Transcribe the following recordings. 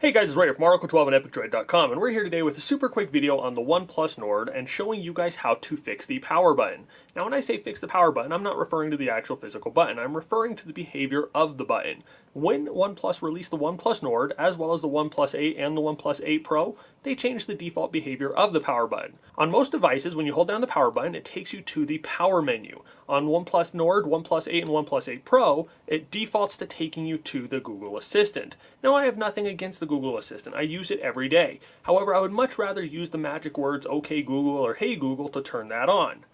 Hey guys, it's Ryder from Oracle12 and EpicDroid.com, and we're here today with a super quick video on the OnePlus Nord and showing you guys how to fix the power button. Now when I say fix the power button, I'm not referring to the actual physical button, I'm referring to the behavior of the button. When OnePlus released the OnePlus Nord, as well as the OnePlus 8 and the OnePlus 8 Pro, they changed the default behavior of the power button. On most devices, when you hold down the power button, it takes you to the power menu. On OnePlus Nord, OnePlus 8, and OnePlus 8 Pro, it defaults to taking you to the Google Assistant. Now I have nothing against the Google Assistant. I use it every day. However, I would much rather use the magic words OK Google or Hey Google to turn that on.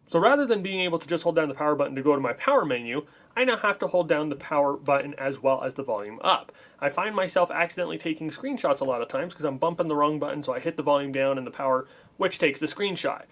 So rather than being able to just hold down the power button to go to my power menu, I now have to hold down the power button as well as the volume up. I find myself accidentally taking screenshots a lot of times because I'm bumping the wrong button, so I hit the volume down and the power, which takes the screenshot.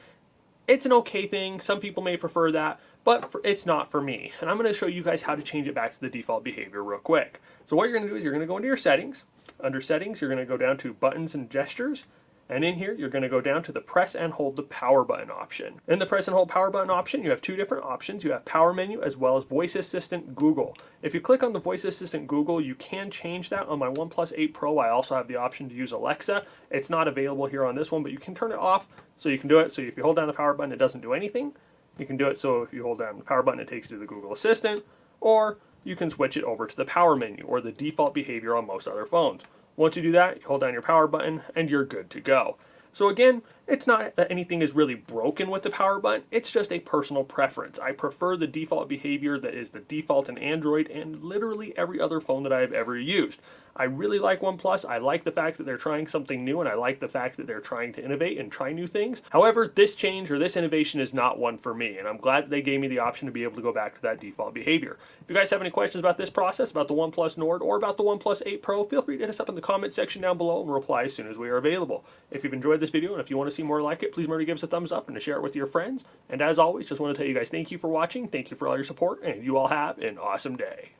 It's an okay thing, some people may prefer that, but it's not for me. And I'm going to show you guys how to change it back to the default behavior real quick. So what you're going to do is you're going to go into your settings. Under settings, you're going to go down to buttons and gestures. And in here, you're going to go down to the press and hold the power button option. In the press and hold power button option, you have two different options. You have power menu as well as voice assistant Google. If you click on the voice assistant Google, you can change that. On my OnePlus 8 Pro, I also have the option to use Alexa. It's not available here on this one, but you can turn it off so you can do it. So if you hold down the power button, it doesn't do anything. You can do it so if you hold down the power button, it takes you to the Google Assistant, or you can switch it over to the power menu or the default behavior on most other phones. Once you do that, you hold down your power button and you're good to go. So again, it's not that anything is really broken with the power button, it's just a personal preference. I prefer the default behavior that is the default in Android and literally every other phone that I have ever used. I really like OnePlus, I like the fact that they're trying something new, and I like the fact that they're trying to innovate and try new things. However, this change or this innovation is not one for me, and I'm glad that they gave me the option to be able to go back to that default behavior. If you guys have any questions about this process, about the OnePlus Nord, or about the OnePlus 8 Pro, feel free to hit us up in the comment section down below and we'll reply as soon as we are available. If you've enjoyed this video and if you want to see more like it, please remember to give us a thumbs up and to share it with your friends. And as always, just want to tell you guys thank you for watching, thank you for all your support, and you all have an awesome day.